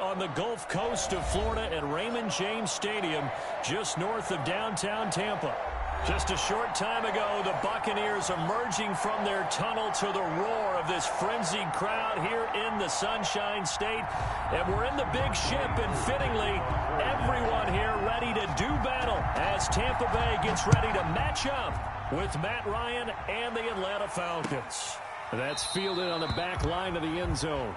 on the Gulf Coast of Florida at Raymond James Stadium, just north of downtown Tampa. Just a short time ago, the Buccaneers emerging from their tunnel to the roar of this frenzied crowd here in the Sunshine State. And we're in the big ship, and fittingly, everyone here ready to do battle as Tampa Bay gets ready to match up with Matt Ryan and the Atlanta Falcons. That's fielded on the back line of the end zone.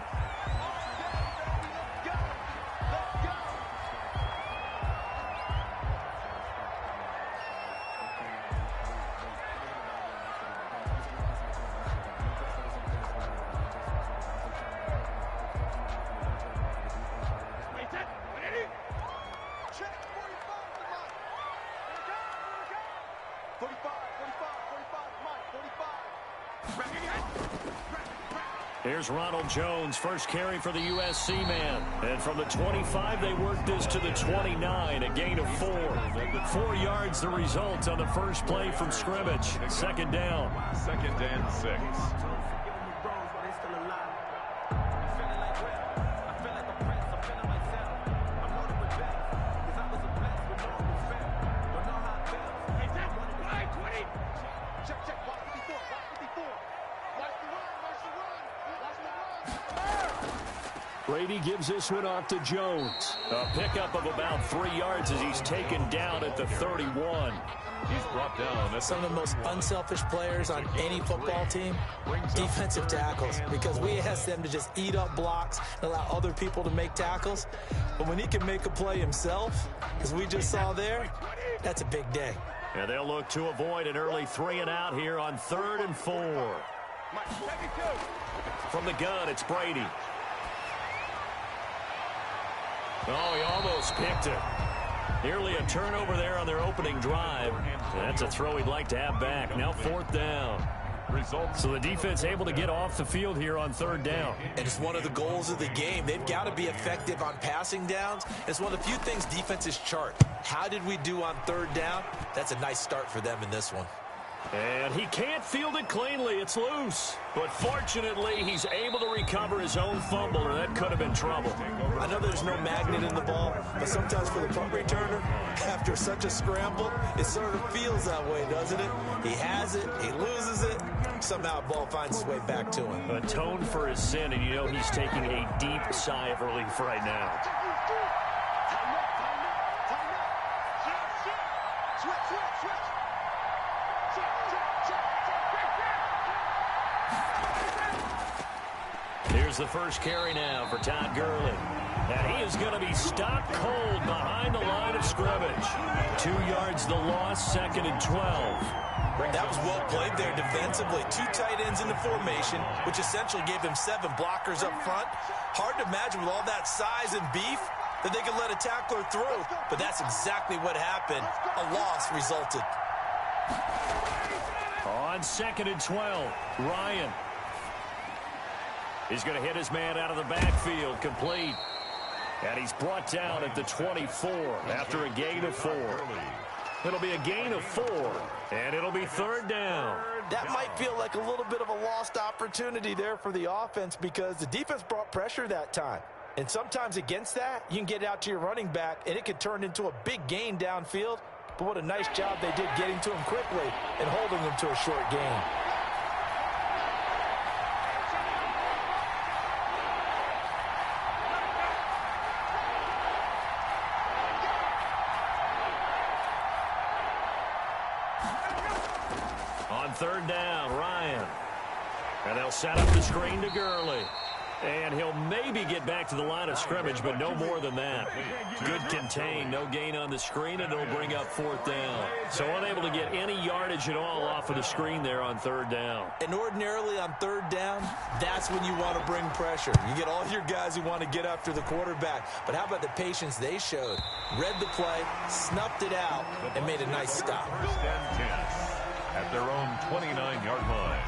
Here's Ronald Jones, first carry for the USC man. And from the 25, they work this to the 29, a gain of 4. 4 yards the result on the first play from scrimmage. Second down. Second and 6. Brady gives this one off to Jones. A pickup of about 3 yards as he's taken down at the 31. He's brought down. Some of the most unselfish players on any football team, defensive tackles, because we ask them to just eat up blocks and allow other people to make tackles. But when he can make a play himself, as we just saw there, that's a big day. And they'll look to avoid an early 3 and out here on 3rd and 4. From the gun, it's Brady. Oh, he almost picked it. Nearly a turnover there on their opening drive. That's a throw he'd like to have back. Now 4th down. So the defense able to get off the field here on 3rd down. And it's one of the goals of the game. They've got to be effective on passing downs. It's one of the few things defenses chart. How did we do on 3rd down? That's a nice start for them in this one. And he can't field it cleanly. It's loose. But fortunately, he's able to recover his own fumble, or that could have been trouble. I know there's no magnet in the ball, but sometimes for the punt returner, after such a scramble, it sort of feels that way, doesn't it? He has it, he loses it, somehow the ball finds its way back to him. Atone for his sin, and you know he's taking a deep sigh of relief right now. Here's the first carry now for Todd Gurley. And he is going to be stopped cold behind the line of scrimmage. 2 yards the loss, 2nd and 12. That was well played there defensively. 2 tight ends in the formation, which essentially gave them 7 blockers up front. Hard to imagine with all that size and beef that they could let a tackler through. But that's exactly what happened. A loss resulted. On 2nd and 12, Ryan. He's going to hit his man out of the backfield, complete. And he's brought down at the 24 after a gain of 4. It'll be a gain of 4, and it'll be 3rd down. That might feel like a little bit of a lost opportunity there for the offense because the defense brought pressure that time. And sometimes against that, you can get out to your running back, and it could turn into a big gain downfield. But what a nice job they did getting to him quickly and holding him to a short gain. On 3rd down, Ryan. And they'll set up the screen to Gurley. And he'll maybe get back to the line of scrimmage, but no more than that. Good contain, no gain on the screen, and it'll bring up 4th down. So unable to get any yardage at all off of the screen there on 3rd down. And ordinarily on 3rd down, that's when you want to bring pressure. You get all your guys who want to get after the quarterback. But how about the patience they showed? Read the play, snuffed it out, and made a nice stop. 1st and 10 at their own 29-yard line.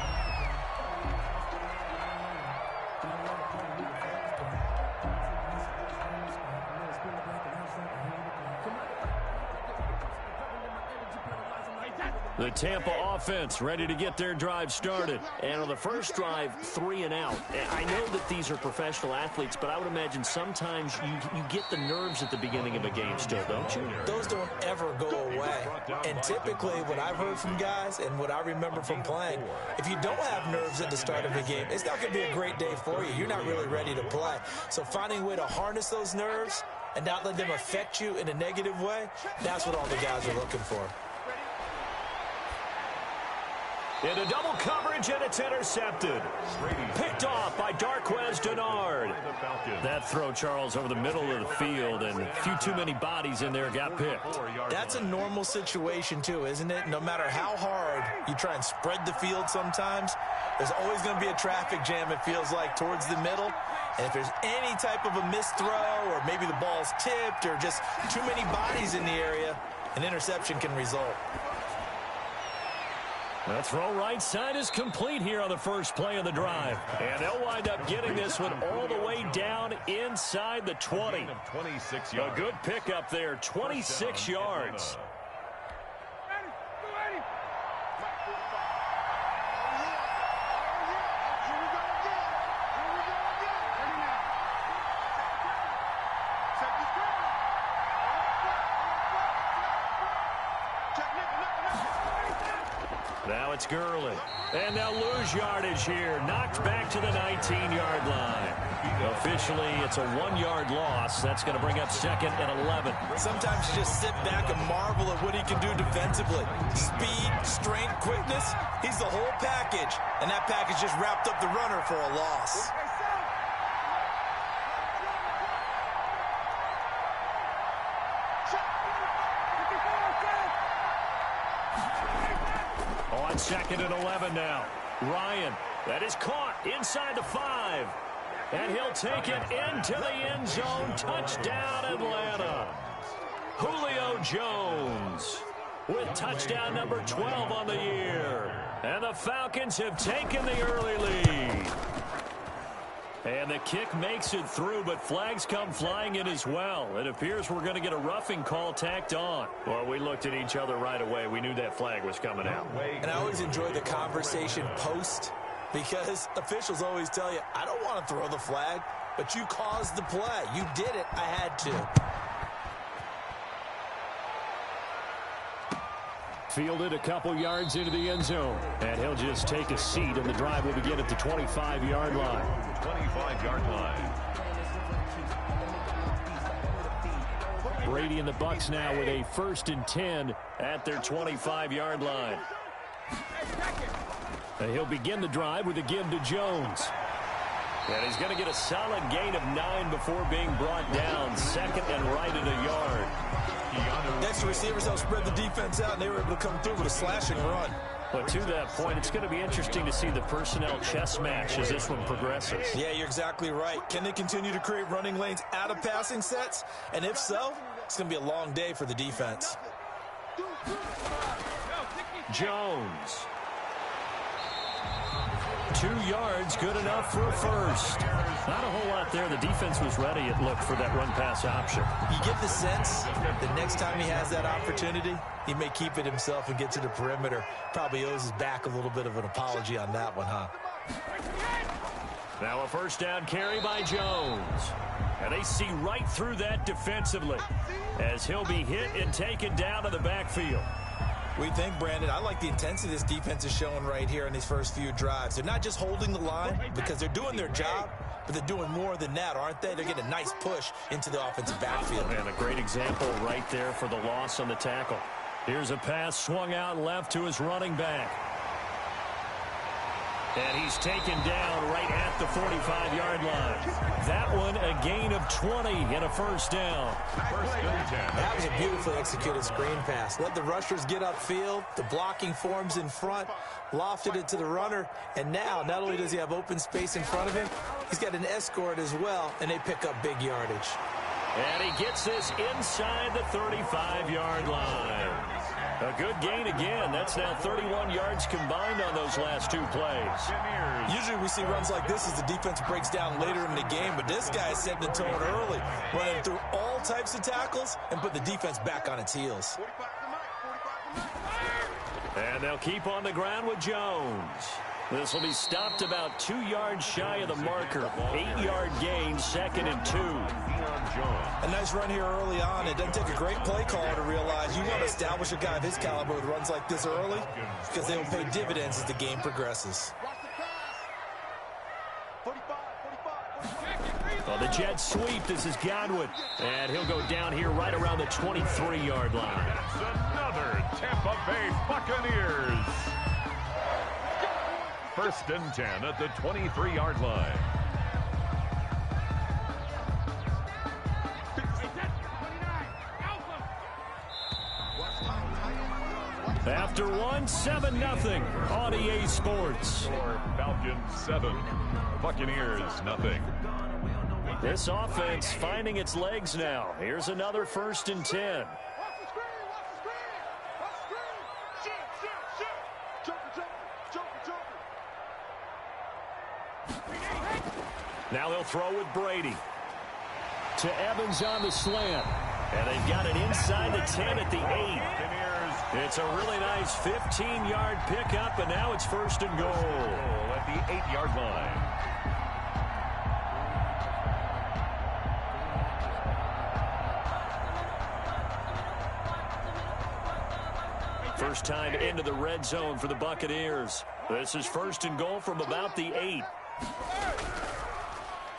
The Tampa offense ready to get their drive started. And on the first drive, 3 and out. I know that these are professional athletes, but I would imagine sometimes you get the nerves at the beginning of a game still, don't you? Those don't ever go away. And typically what I've heard from guys and what I remember from playing, if you don't have nerves at the start of a game, it's not going to be a great day for you. You're not really ready to play. So finding a way to harness those nerves and not let them affect you in a negative way, that's what all the guys are looking for. Into double coverage, and it's intercepted. Picked off by Darquez Denard. That throw, Charles, over the middle of the field, and a few too many bodies in there got picked. That's a normal situation, too, isn't it? No matter how hard you try and spread the field sometimes, there's always going to be a traffic jam, it feels like, towards the middle. And if there's any type of a missed throw, or maybe the ball's tipped, or just too many bodies in the area, an interception can result. The throw right side is complete here on the first play of the drive. And they'll wind up getting this one all the way down inside the 20. A good pickup there, 26 yards. Now it's Gurley. And they'll lose yardage here. Knocked back to the 19-yard line. Officially, it's a 1-yard loss. That's going to bring up second and 11. Sometimes you just sit back and marvel at what he can do defensively. Speed, strength, quickness. He's the whole package. And that package just wrapped up the runner for a loss. On second and 11 now. Ryan, that is caught inside the 5. And he'll take it into the end zone. Touchdown, Atlanta. Julio Jones with touchdown number 12 on the year. And the Falcons have taken the early lead. And the kick makes it through, but flags come flying in as well. It appears we're going to get a roughing call tacked on. Well, we looked at each other right away. We knew that flag was coming out. And I always enjoy the conversation post, because officials always tell you, I don't want to throw the flag, but you caused the play. You did it. I had to. Fielded a couple yards into the end zone. And he'll just take a seat, and the drive will begin at the 25-yard line. 25-yard line. Brady and the Bucs now with a 1st and 10 at their 25-yard line. And he'll begin the drive with a give to Jones. And he's going to get a solid gain of 9 before being brought down. Second and right at a yard. Next to receivers, they'll spread the defense out, and they were able to come through with a slashing run. But to that point, it's going to be interesting to see the personnel chess match as this one progresses. Yeah, you're exactly right. Can they continue to create running lanes out of passing sets? And if so, it's going to be a long day for the defense. Jones. 2 yards, good enough for a first. Not a whole lot there. The defense was ready, it looked, for that run-pass option. You get the sense the next time he has that opportunity, he may keep it himself and get to the perimeter. Probably owes his back a little bit of an apology on that one, huh? Now a first down carry by Jones. And they see right through that defensively as he'll be hit and taken down to the backfield. We think, Brandon, I like the intensity this defense is showing right here in these first few drives. They're not just holding the line because they're doing their job, but they're doing more than that, aren't they? They're getting a nice push into the offensive backfield. And a great example right there for the loss on the tackle. Here's a pass swung out left to his running back. And he's taken down right at the 45-yard line. That one a gain of 20 and a first down. That was a beautifully executed screen pass. Let the rushers get upfield. The blocking forms in front. Lofted it to the runner. And now, not only does he have open space in front of him, he's got an escort as well, and they pick up big yardage. And he gets this inside the 35-yard line. A good gain again. That's now 31 yards combined on those last 2 plays. Usually we see runs like this as the defense breaks down later in the game, but this guy is setting the tone early, running through all types of tackles and put the defense back on its heels. And they'll keep on the ground with Jones. This will be stopped about 2 yards shy of the marker. 8-yard gain, 2nd and 2. A nice run here early on. It doesn't take a great play caller to realize you want to establish a guy of his caliber with runs like this early because they will pay dividends as the game progresses. Well, the jet sweep. This is Godwin. And he'll go down here right around the 23-yard line. It's another Tampa Bay Buccaneers. 1st and 10 at the 23-yard line. After 7-0 on EA Sports. Falcons 7, Buccaneers 0. This offense finding its legs now. Here's another 1st and 10. Now they'll throw with Brady. To Evans on the slant. And they've got it inside the 10 at the 8. It's a really nice 15-yard pickup, and now it's 1st and goal. At the 8-yard line. First time into the red zone for the Buccaneers. This is 1st and goal from about the 8.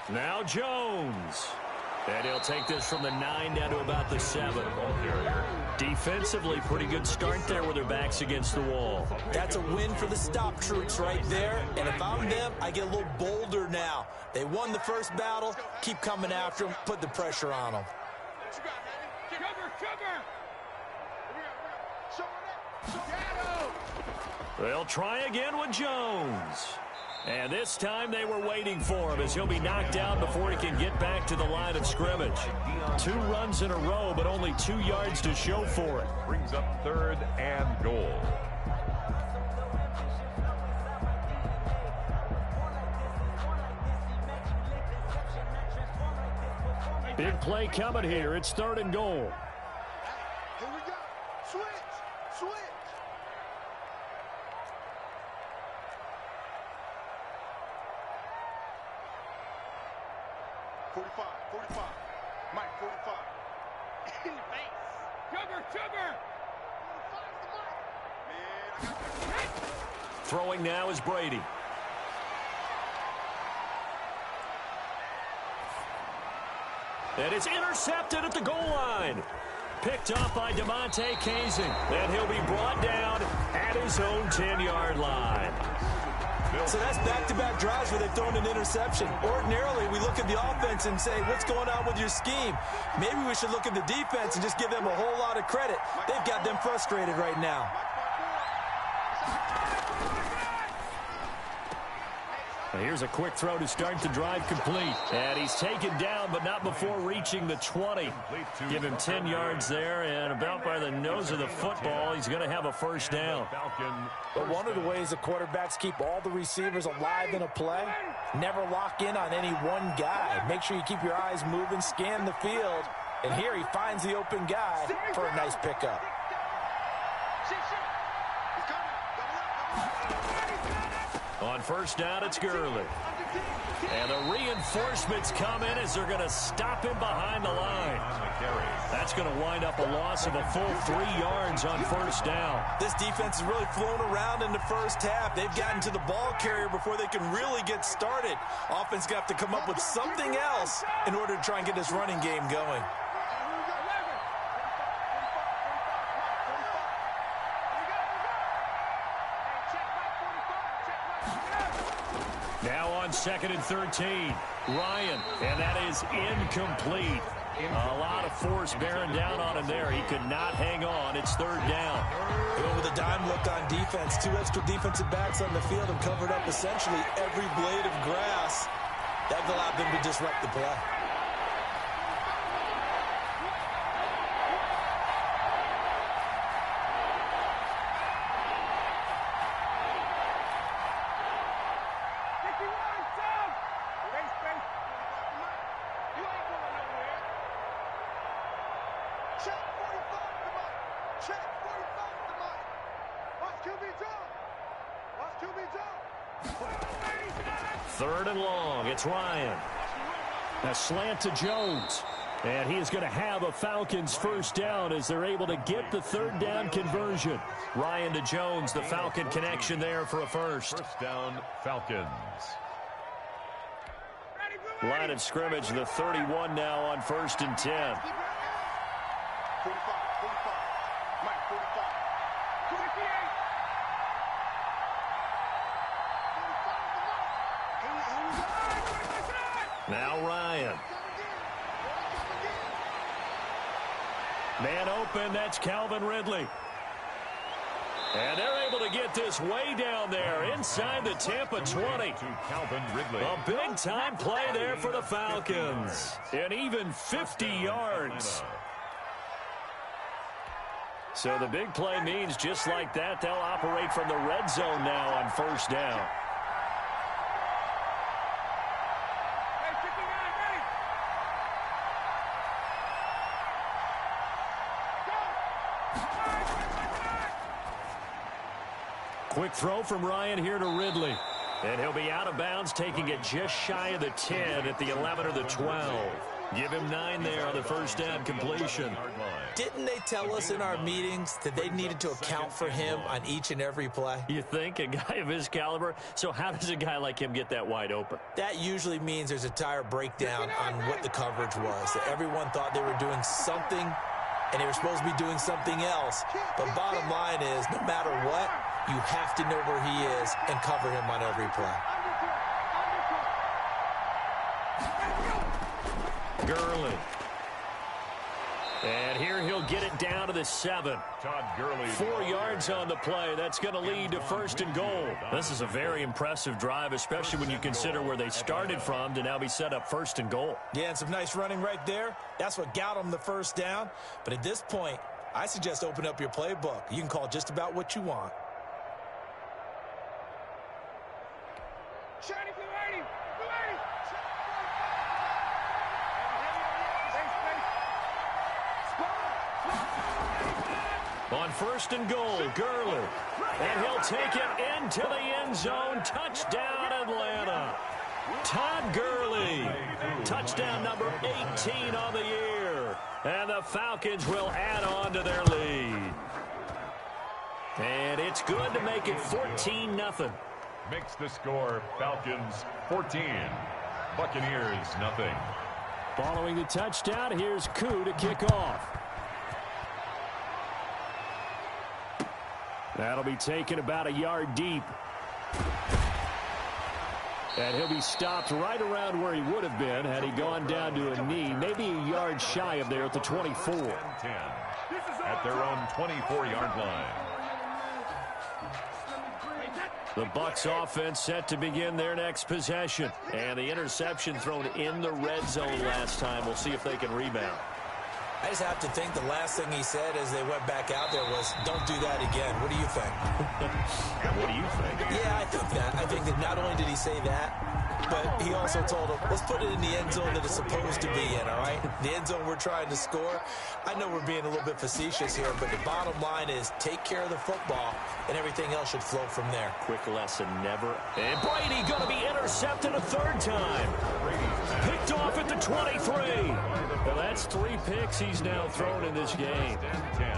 Now Jones. And he'll take this from the 9 down to about the 7. Defensively, pretty good start there with their backs against the wall. That's a win for the stop troops right there. And if I'm them, I get a little bolder now. They won the first battle. Keep coming after them. Put the pressure on them. They'll try again with Jones. And this time they were waiting for him as he'll be knocked down before he can get back to the line of scrimmage. 2 runs in a row, but only 2 yards to show for it. Brings up 3rd and goal. Big play coming here. It's 3rd and goal. Here we go. Switch. 45. Mike, 45. In the face. Sugar. 45's the Mike. Throwing now is Brady. And it's intercepted at the goal line. Picked up by DeMonte Kazing. And he'll be brought down at his own 10-yard line. So that's back-to-back drives where they've thrown an interception. Ordinarily, we look at the offense and say, what's going on with your scheme? Maybe we should look at the defense and just give them a whole lot of credit. They've got them frustrated right now. Here's a quick throw to start the drive complete. And he's taken down, but not before reaching the 20. Give him 10 yards there, and about by the nose of the football, he's going to have a 1st down. But one of the ways the quarterbacks keep all the receivers alive in a play, never lock in on any one guy. Make sure you keep your eyes moving, scan the field. And here he finds the open guy for a nice pickup. On 1st down, it's Gurley. And the reinforcements come in as they're going to stop him behind the line. That's going to wind up a loss of a full 3 yards on 1st down. This defense has really flown around in the first half. They've gotten to the ball carrier before they can really get started. Offense got to come up with something else in order to try and get this running game going. Now on 2nd and 13, Ryan, and that is incomplete. A lot of force bearing down on him there. He could not hang on. It's 3rd down. With a dime look on defense, 2 extra defensive backs on the field and covered up essentially every blade of grass. That allowed them to disrupt the play. Third and long. It's Ryan. A slant to Jones. And he is going to have a Falcons first down as they're able to get the third down conversion. Ryan to Jones, the Falcon connection there for a first. First down, Falcons. Line of scrimmage, the 31 now on 1st and 10. Now Ryan. Man open, that's Calvin Ridley. And they're able to get this way down there inside the Tampa 20. To Calvin Ridley. A big-time play there for the Falcons. And even 50 yards. So the big play means just like that, they'll operate from the red zone now on first down. Quick throw from Ryan here to Ridley. And he'll be out of bounds, taking it just shy of the 10 at the 11 or the 12. Give him 9 there on the first down completion. Didn't they tell us in our meetings that they needed to account for him on each and every play? You think? A guy of his caliber? So how does a guy like him get that wide open? That usually means there's a tire breakdown on what the coverage was. That everyone thought they were doing something, and they were supposed to be doing something else. But bottom line is, no matter what, you have to know where he is and cover him on every play. Gurley. And here he'll get it down to the 7. Todd Gurley. 4 yards on the play. That's going to lead to 1st and goal. This is a very impressive drive, especially when you consider where they started from to now be set up 1st and goal. Yeah, and some nice running right there. That's what got them the first down. But at this point, I suggest open up your playbook. You can call just about what you want. On 1st and goal, Gurley. And he'll take it into the end zone. Touchdown, Atlanta. Todd Gurley. Touchdown number 18 on the year. And the Falcons will add on to their lead. And it's good to make it 14-0. Makes the score Falcons 14. Buccaneers nothing. Following the touchdown, here's Koo to kick off. That'll be taken about a yard deep. And he'll be stopped right around where he would have been had he gone down to a knee, maybe a yard shy of there at the 24. 10 at their own 24-yard line. The Bucs offense set to begin their next possession. And the interception thrown in the red zone last time. We'll see if they can rebound. I just have to think the last thing he said as they went back out there was, don't do that again. What do you think? What do you think? Yeah, I think that. I think that not only did he say that, but he also told him, let's put it in the end zone that it's supposed to be in, all right? The end zone we're trying to score. I know we're being a little bit facetious here, but the bottom line is take care of the football, and everything else should flow from there. Quick lesson, never. And Brady going to be intercepted a third time. Picked off at the 23. Well, that's 3 picks he's now thrown in this game.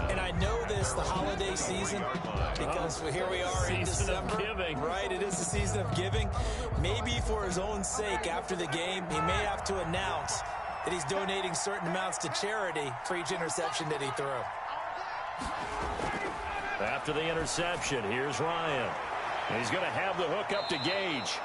And I know this, the holiday season, because here we are in December. Season of giving. Right, it is the season of giving. Maybe for his own sake, after the game, he may have to announce that he's donating certain amounts to charity for each interception that he threw. After the interception, here's Ryan. He's going to have the hook up to Gage.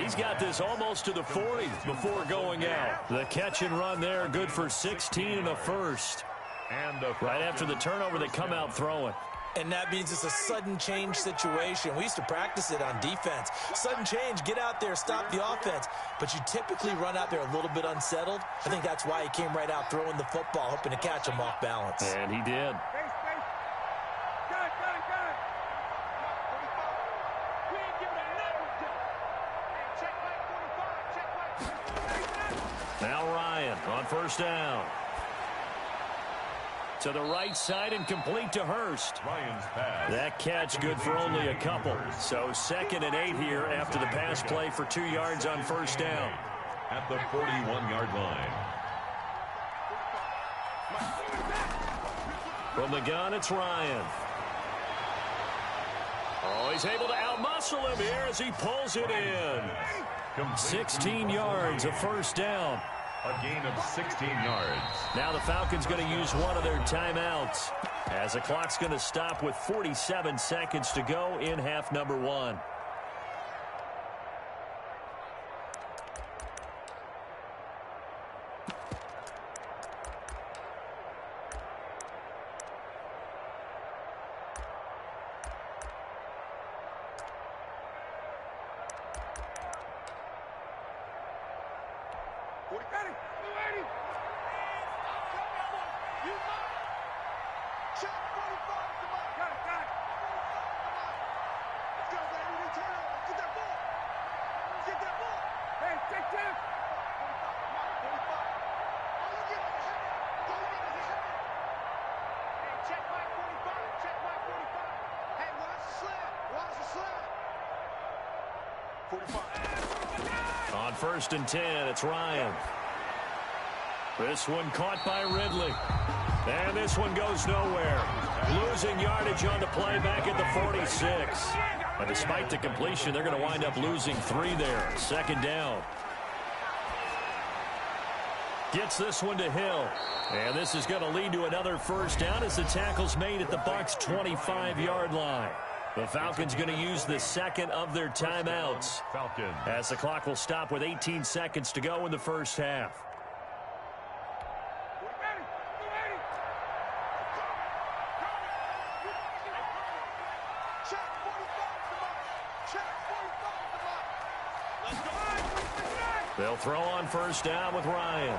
He's got this almost to the 40 before going out. The catch and run there, good for 16 and a first. And right after the turnover, they come out throwing. And that means it's a sudden change situation. We used to practice it on defense. Sudden change, get out there, stop the offense. But you typically run out there a little bit unsettled. I think that's why he came right out throwing the football, hoping to catch him off balance. And he did. Now Ryan on first down. To the right side and complete to Hurst. Ryan's pass. That catch good for only a couple. So 2nd and 8 here after the pass play for 2 yards on first down. At the 41-yard line. From the gun, it's Ryan. Oh, he's able to outmuscle him here as he pulls it in. 16 yards, a first down. A gain of 16 yards. Now the Falcons going to use one of their timeouts as the clock's going to stop with 47 seconds to go in half number 1. On 1st and 10, it's Ryan. This one caught by Ridley. And this one goes nowhere. Losing yardage on the play back at the 46. And despite the completion, they're going to wind up losing 3 there. 2nd down. Gets this one to Hill. And this is going to lead to another first down as the tackle's made at the Bucs' 25-yard line. The Falcons going to use the 2nd of their timeouts as the clock will stop with 18 seconds to go in the first half. They'll throw on first down with Ryan.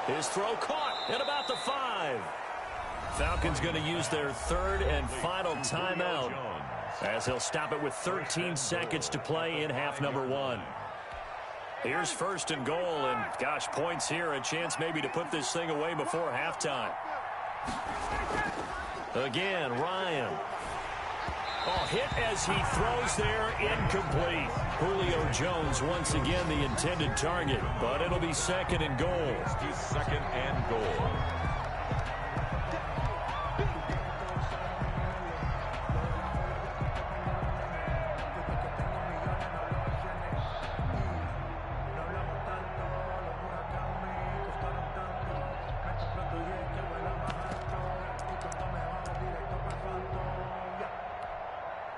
His throw caught at about the 5. Falcons going to use their 3rd and final timeout as he'll stop it with 13 seconds to play in half number 1. Here's 1st and goal, and gosh, points here, a chance maybe to put this thing away before halftime. Again, Ryan. Oh, hit as he throws there, incomplete. Julio Jones once again the intended target, but it'll be 2nd and goal. 2nd and goal.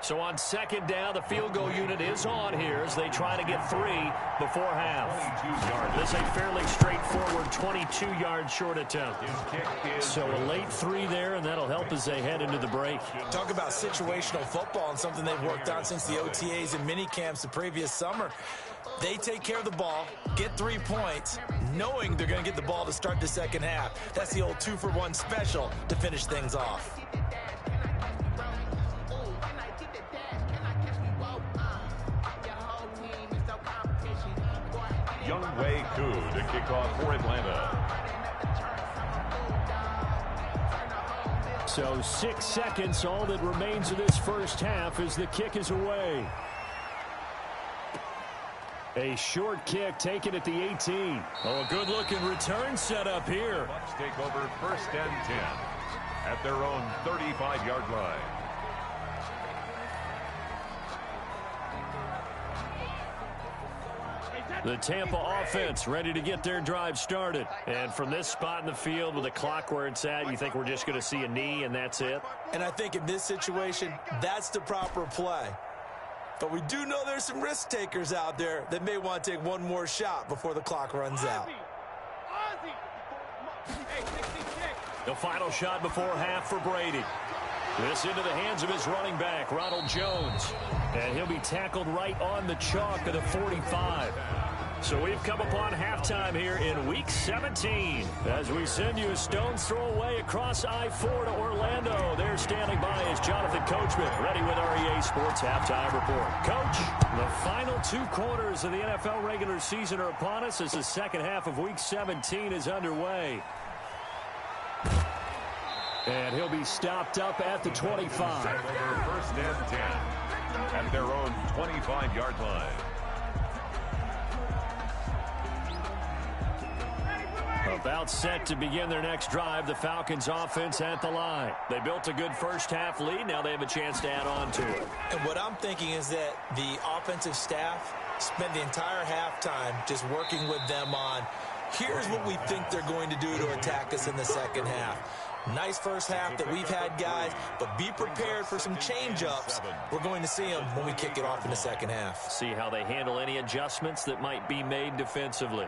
So on 2nd down, the field goal unit is on here as they try to get 3 before half. This is a fairly straightforward 22-yard short attempt. So a late 3 there, and that'll help as they head into the break. Talk about situational football and something they've worked on since the OTAs and mini camps the previous summer. They take care of the ball, get 3 points, knowing they're going to get the ball to start the second half. That's the old 2-for-1 special to finish things off. Younghoe Koo to kick off for Atlanta. So 6 seconds, all that remains of this first half as the kick is away. A short kick taken at the 18. Oh, a good-looking return set up here. Bucs take over 1st and 10 at their own 35-yard line. The Tampa offense ready to get their drive started. And from this spot in the field with the clock where it's at, you think we're just going to see a knee and that's it? And I think in this situation, that's the proper play. But we do know there's some risk takers out there that may want to take one more shot before the clock runs out. The final shot before half for Brady. This into the hands of his running back, Ronald Jones. And he'll be tackled right on the chalk of the 45. So we've come upon halftime here in Week 17 as we send you a stone's throw away across I-4 to Orlando. There standing by is Jonathan Coachman, ready with REA Sports Halftime Report. Coach, the final 2 quarters of the NFL regular season are upon us as the second half of Week 17 is underway. And he'll be stopped up at the 25. First and 10 at their own 25-yard line. About set to begin their next drive, the Falcons offense at the line. They built a good first-half lead. Now they have a chance to add on to it. And what I'm thinking is that the offensive staff spent the entire halftime just working with them on, here's what we think they're going to do to attack us in the second half. Nice first half that we've had, guys, but be prepared for some change-ups. We're going to see them when we kick it off in the second half. See how they handle any adjustments that might be made defensively.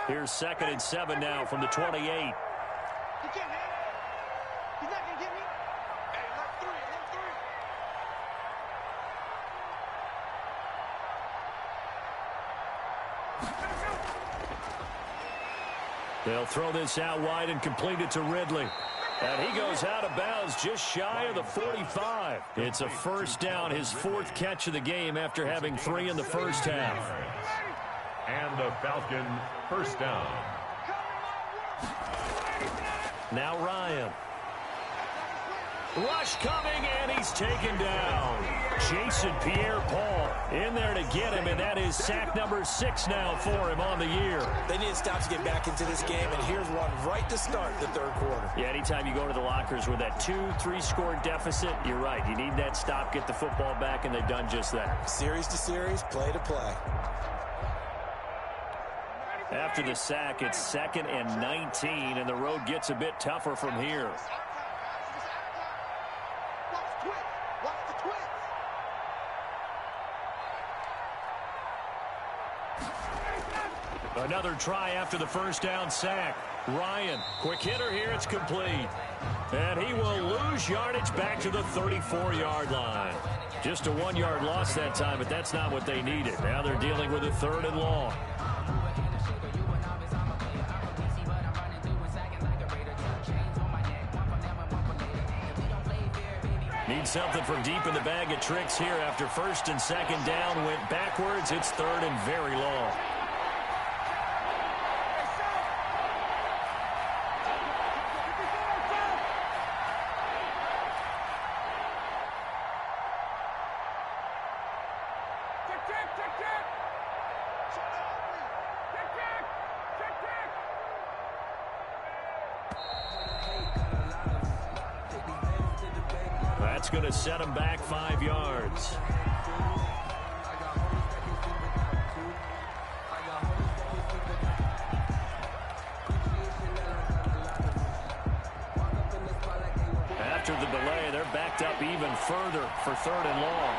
Here's 2nd and 7 now from the 28. You can't have it. He's not going to get me. Hey, left three. They'll throw this out wide and complete it to Ridley. And he goes out of bounds just shy of the 45. It's a first down, his 4th catch of the game after having 3 in the first half. And the Falcon first down. Now Ryan. Rush coming, and he's taken down. Jason Pierre-Paul in there to get him, and that is sack number 6 now for him on the year. They need to stop to get back into this game, and here's one right to start the third quarter. Yeah, anytime you go to the lockers with that 2-3 score deficit, you're right. You need that stop, get the football back, and they've done just that. Series to series, play to play. After the sack, it's 2nd and 19, and the road gets a bit tougher from here. Another try after the first down sack. Ryan, quick hitter here, it's complete. And he will lose yardage back to the 34-yard line. Just a 1-yard loss that time, but that's not what they needed. Now they're dealing with a 3rd and long. Need something from deep in the bag of tricks here after 1st and 2nd down. Went backwards. It's 3rd and very long. That's going to set him back 5 yards. After the delay, they're backed up even further for 3rd and long.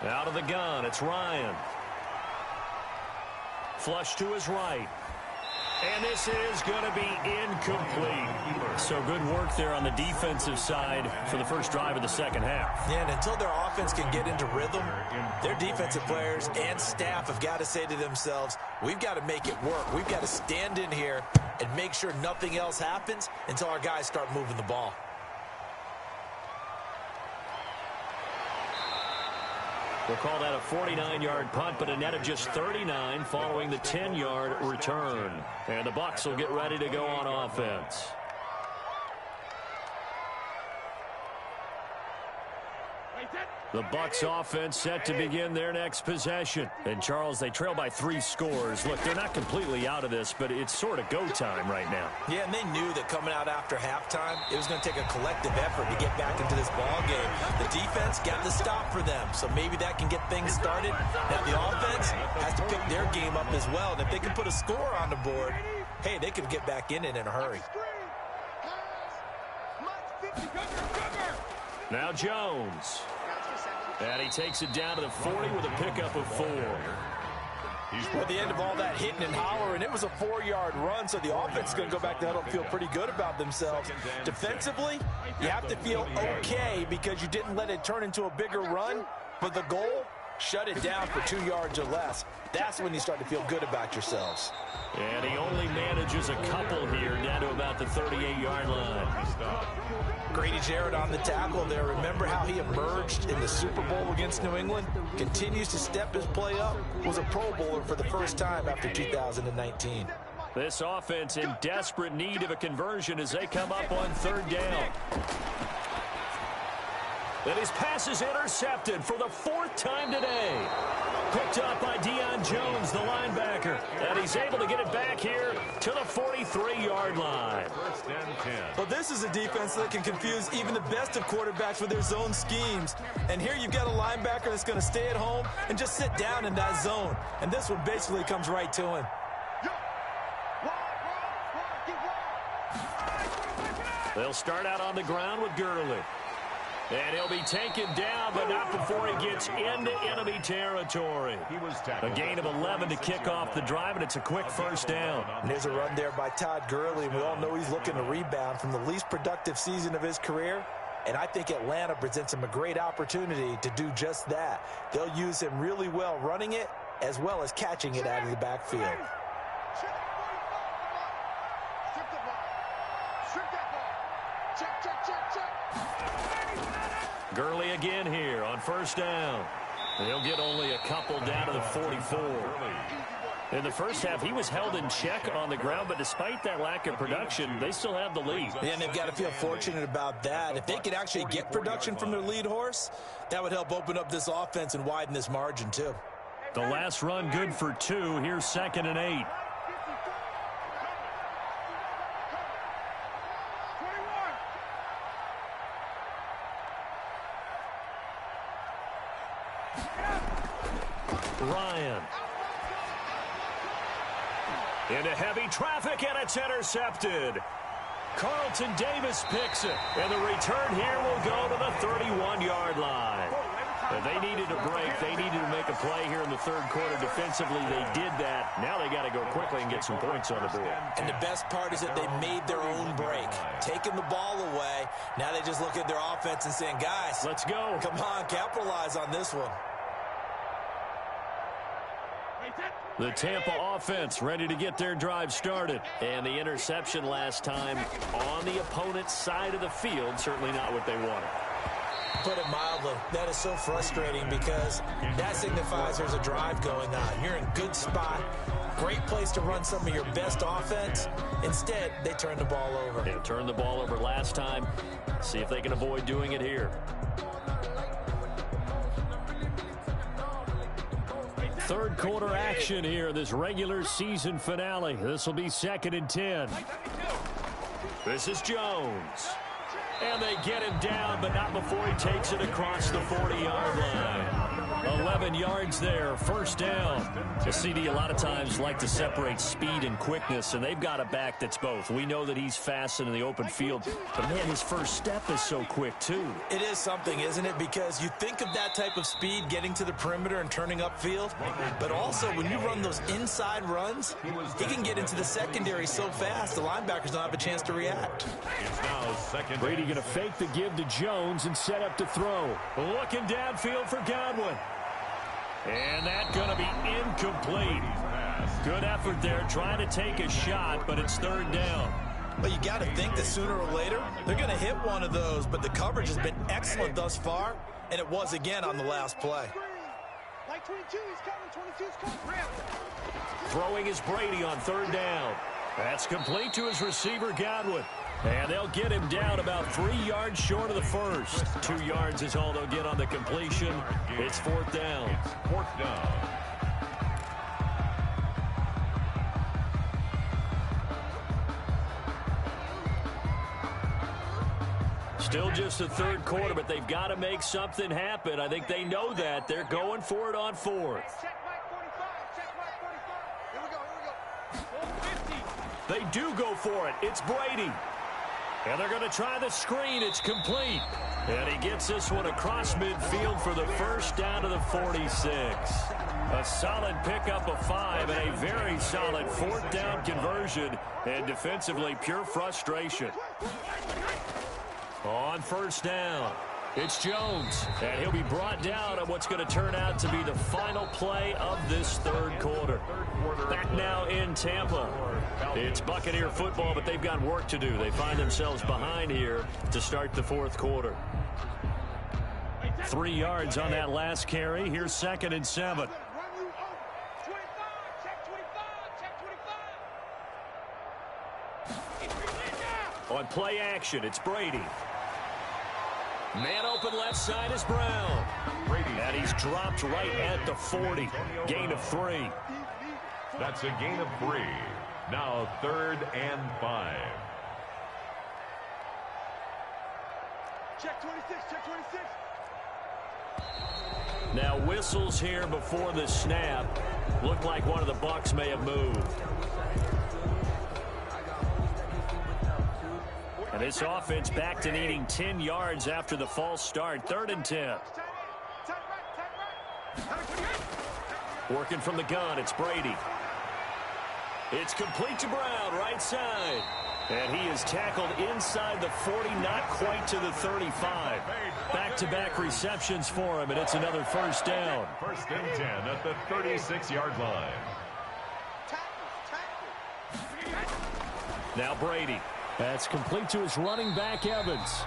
Out of the gun, it's Ryan. Flush to his right. And this is going to be incomplete. So good work there on the defensive side for the first drive of the second half. Yeah, and until their offense can get into rhythm, their defensive players and staff have got to say to themselves, we've got to make it work. We've got to stand in here and make sure nothing else happens until our guys start moving the ball. We'll call that a 49-yard punt, but a net of just 39 following the 10-yard return. And the Bucs will get ready to go on offense. The Bucs offense set to begin their next possession. And, Charles, they trail by 3 scores. Look, they're not completely out of this, but it's sort of go time right now. Yeah, and they knew that coming out after halftime, it was going to take a collective effort to get back into this ball game. The defense got the stop for them, so maybe that can get things started. Now, the offense has to pick their game up as well. And if they can put a score on the board, hey, they could get back in it in a hurry. Now Jones. And he takes it down to the 40 with a pickup of 4. At the end of all that hitting and hollering, it was a 4-yard run, so the offense is going to go back to huddle and feel pretty good about themselves. Defensively, you have to feel okay because you didn't let it turn into a bigger run, but the goal, shut it down for 2 yards or less. That's when you start to feel good about yourselves. And he only manages a couple here, down to about the 38-yard line. Grady Jarrett on the tackle there. Remember how he emerged in the Super Bowl against New England? Continues to step his play up. Was a Pro Bowler for the first time after 2019. This offense in desperate need of a conversion as they come up on 3rd down. And his pass is intercepted for the 4th time today. Picked up by Deion Jones, the linebacker. And he's able to get it back here to the 43-yard line. Well, this is a defense that can confuse even the best of quarterbacks with their zone schemes. And here you've got a linebacker that's going to stay at home and just sit down in that zone. And this one basically comes right to him. They'll start out on the ground with Gurley. And he'll be taken down, but not before he gets into enemy territory. A gain of 11 to kick off the drive, and it's a quick 1st down. And there's a run there by Todd Gurley. We all know he's looking to rebound from the least productive season of his career. And I think Atlanta presents him a great opportunity to do just that. They'll use him really well running it as well as catching it out of the backfield. Gurley again here on 1st down. He'll get only a couple down to the 44. In the first half, he was held in check on the ground, but despite that lack of production, they still have the lead. And they've got to feel fortunate about that. If they could actually get production from their lead horse, that would help open up this offense and widen this margin too. The last run good for 2. Here's 2nd and 8. Ryan. Into heavy traffic, and it's intercepted. Carlton Davis picks it, and the return here will go to the 31-yard line. They needed a break. They needed to make a play here in the 3rd quarter defensively. They did that. Now they got to go quickly and get some points on the board. And the best part is that they made their own break. Taking the ball away, now they just look at their offense and saying, guys, let's go. Come on, capitalize on this one. The Tampa offense ready to get their drive started. And the interception last time on the opponent's side of the field, certainly not what they wanted. Put it mildly, that is so frustrating because that signifies there's a drive going on. You're in good spot, great place to run some of your best offense. Instead, they turn the ball over. They turned the ball over last time. See if they can avoid doing it here. 3rd quarter action here, this regular season finale. This will be 2nd and 10. This is Jones. And they get him down, but not before he takes it across the 40-yard line. 11 yards there, 1st down. The CD a lot of times like to separate speed and quickness, and they've got a back that's both. We know that he's fast in the open field, but man, his first step is so quick too. It is something, isn't it? Because you think of that type of speed getting to the perimeter and turning upfield, but also when you run those inside runs, he can get into the secondary so fast the linebackers don't have a chance to react. Brady going to fake the give to Jones and set up to throw. Looking downfield for Godwin. And that's going to be incomplete. Good effort there, trying to take a shot, but it's 3rd down. But you got to think that sooner or later, they're going to hit one of those, but the coverage has been excellent thus far, and it was again on the last play. Like 22, he's coming, 22's coming. Throwing is Brady on 3rd down. That's complete to his receiver, Godwin. And they'll get him down about 3 yards short of the first. 2 yards is all they'll get on the completion. It's 4th down. 4th down. Still just the 3rd quarter, but they've got to make something happen. I think they know that. They're going for it on 4th. Check mark 45. Check mark 45. Here we go. They do go for it. It's Brady. And they're going to try the screen. It's complete. And he gets this one across midfield for the 1st down to the 46. A solid pickup of 5 and a very solid 4th down conversion. And defensively, pure frustration. On 1st down, it's Jones. And he'll be brought down on what's going to turn out to be the final play of this 3rd quarter. Back now in Tampa. It's Buccaneer football, but they've got work to do. They find themselves behind here to start the 4th quarter. 3 yards on that last carry. Here's 2nd and 7. On play action, it's Brady. Man open left side is Brown. And he's dropped right at the 40. Gain of 3. That's a gain of 3. Now 3rd and 5. Check 26, check 26. Now whistles here before the snap. Looked like one of the Bucs may have moved. And this offense back to needing 10 yards after the false start. 3rd and 10. Working from the gun, it's Brady. It's complete to Brown, right side. And he is tackled inside the 40, not quite to the 35. Back-to-back receptions for him, and it's another 1st down. 1st and 10 at the 36-yard line. Now Brady. That's complete to his running back, Evans.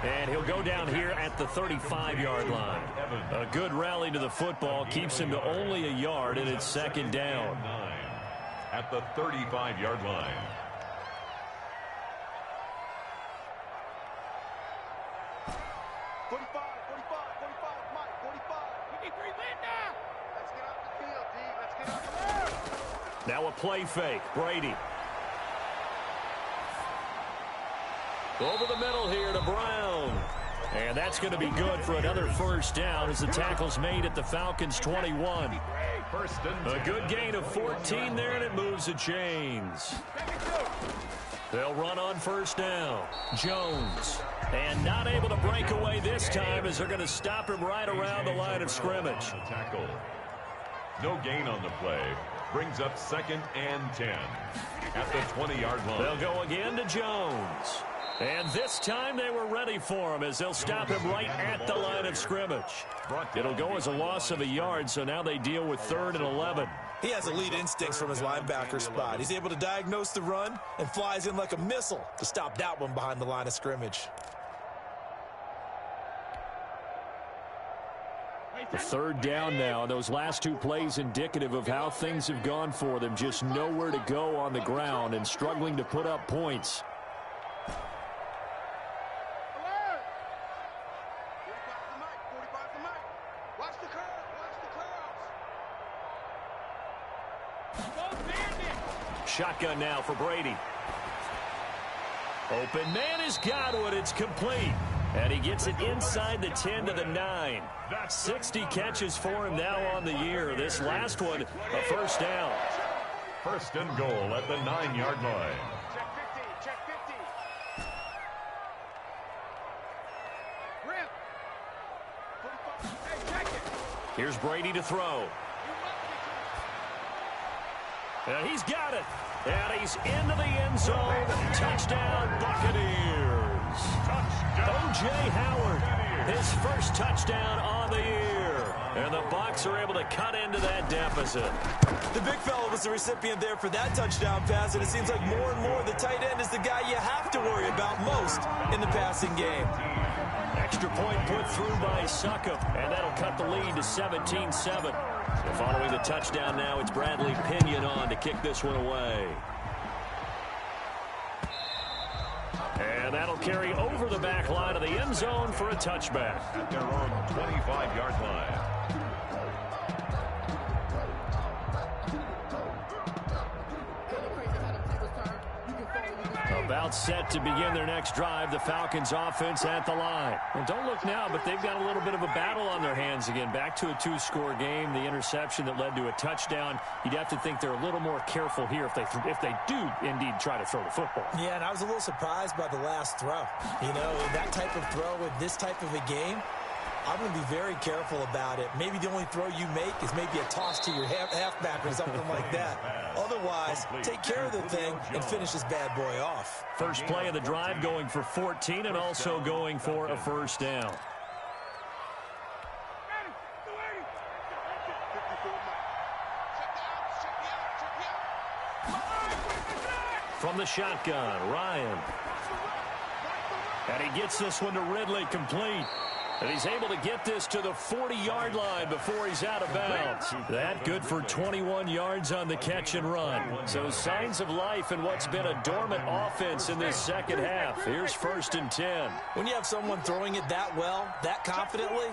And he'll go down here at the 35-yard line. A good rally to the football keeps him to only a yard, and it's 2nd down. At the 35-yard line. Now a play fake. Brady. Over the middle here to Brown. And that's going to be good for another 1st down as the tackle's made at the Falcons' 21. A good gain of 14 there, and it moves the chains. They'll run on 1st down. Jones. And not able to break away this time as they're going to stop him right around the line of scrimmage. Tackle. No gain on the play. Brings up 2nd and 10 at the 20-yard line. They'll go again to Jones. And this time they were ready for him as they'll stop him right at the line of scrimmage. It'll go as a loss of a yard, so now they deal with 3rd and 11. He has elite instincts from his linebacker spot. He's able to diagnose the run and flies in like a missile to stop that one behind the line of scrimmage. The 3rd down now. Those last 2 plays indicative of how things have gone for them. Just nowhere to go on the ground and struggling to put up points. Shotgun now for Brady. Open man is Godwin. It's complete. And he gets it inside the 10 to the 9. 60 catches for him now on the year. This last one, a 1st down. 1st and goal at the 9-yard line. Check 50. Here's Brady to throw. And he's got it. And he's into the end zone. Touchdown, Buccaneers. O.J. Howard, his 1st touchdown on the year. And the Bucs are able to cut into that deficit. The big fella was the recipient there for that touchdown pass, and it seems like more and more the tight end is the guy you have to worry about most in the passing game. Extra point put through by Succop, and that'll cut the lead to 17-7. Following the touchdown now, it's Bradley Pinion on to kick this one away. And that'll carry over the back line of the end zone for a touchback. At their own 25-yard line. About set to begin their next drive, the Falcons offense at the line. And don't look now, but they've got a little bit of a battle on their hands again. Back to a 2-score game, the interception that led to a touchdown. You'd have to think they're a little more careful here if they do indeed try to throw the football. Yeah, and I was a little surprised by the last throw. You know, that type of throw in this type of a game, I'm going to be very careful about it. Maybe the only throw you make is maybe a toss to your halfback or something like that. Otherwise, take care of the thing and finish this bad boy off. First play of the drive going for 14 and also going for a first down. From the shotgun, Ryan. And he gets this one to Ridley, complete. And he's able to get this to the 40-yard line before he's out of bounds. That good for 21 yards on the catch and run. So signs of life in what's been a dormant offense in this second half. Here's 1st and 10. When you have someone throwing it that well, that confidently,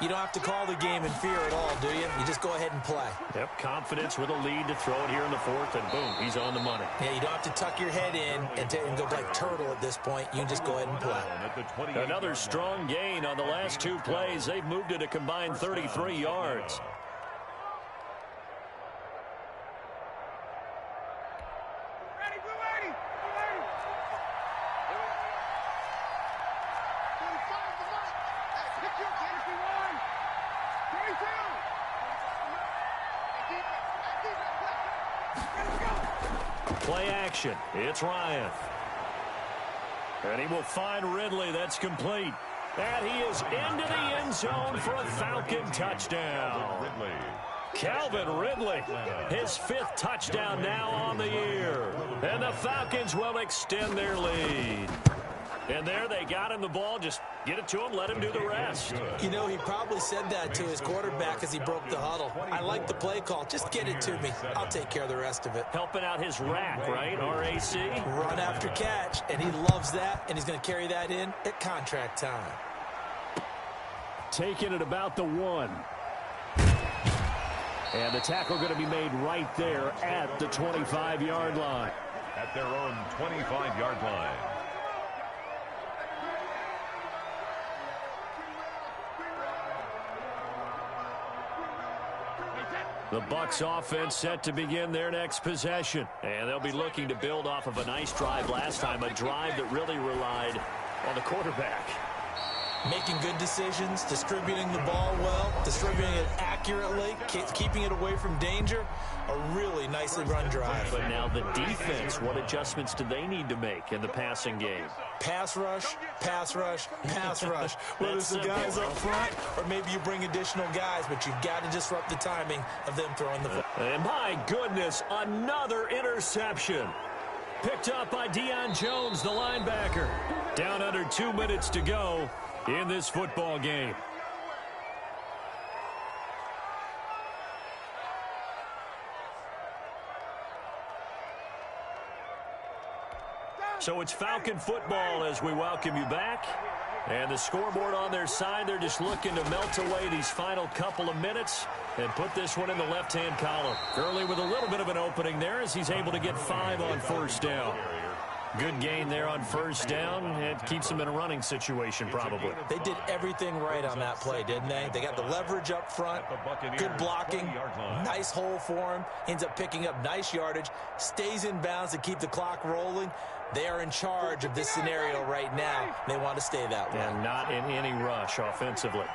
you don't have to call the game in fear at all, do you? You just go ahead and play. Yep, confidence with a lead to throw it here in the 4th, and boom, he's on the money. Yeah, you don't have to tuck your head in and go like turtle at this point. You can just go ahead and play. Another strong gain on the last 2 plays. They've moved it a combined 33 yards. Play action. It's Ryan. And he will find Ridley. That's complete. And he is into the end zone for a Falcon touchdown. Calvin Ridley, his 5th touchdown now on the year. And the Falcons will extend their lead. And there they got him the ball. Just get it to him, let him do the rest. You know, he probably said that to his quarterback as he broke the huddle. I like the play call. Just get it to me. I'll take care of the rest of it. Helping out his rack, right? RAC. Run after catch, and he loves that, and he's going to carry that in at contract time. Taking it about the 1. And the tackle going to be made right there at the 25-yard line. At their own 25-yard line. The Bucs offense set to begin their next possession. And they'll be looking to build off of a nice drive last time, a drive that really relied on the quarterback. Making good decisions, distributing the ball well, distributing it accurately, keeping it away from danger. A really nicely run drive. But now the defense, what adjustments do they need to make in the passing game? Pass rush, pass rush, pass rush. Whether it's the guys up front or maybe you bring additional guys, but you've got to disrupt the timing of them throwing the football. And my goodness, another interception. Picked up by Deion Jones, the linebacker. Down under 2 minutes to go in this football game. So it's Falcon football as we welcome you back. And the scoreboard on their side, they're just looking to melt away these final couple of minutes and put this one in the left-hand column. Gurley with a little bit of an opening there as he's able to get 5 on first down. Good gain there on first down. It keeps them in a running situation probably. They did everything right on that play, didn't they? They got the leverage up front, good blocking, nice hole for him, ends up picking up nice yardage, stays in bounds to keep the clock rolling. They are in charge of this scenario right now. They want to stay that way. And not in any rush offensively.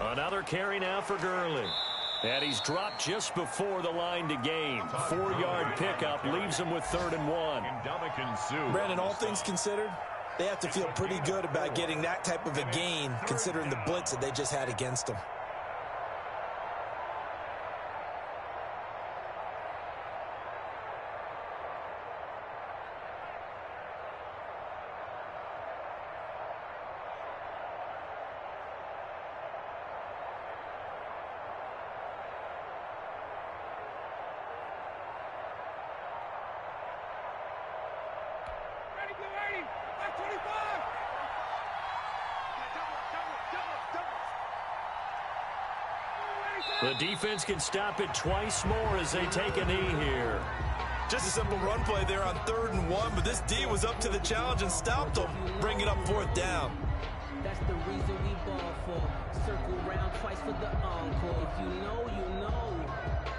Another carry now for Gurley. And he's dropped just before the line to gain. 4-yard pickup leaves him with 3rd and 1. Brandon, all things considered, they have to feel pretty good about getting that type of a gain considering the blitz that they just had against them. The defense can stop it twice more as they take a knee here. Just a simple run play there on 3rd and 1, but this D was up to the challenge and stopped them, bringing up 4th down. That's the reason we ball for. Circle round twice for the encore. If you know, you know.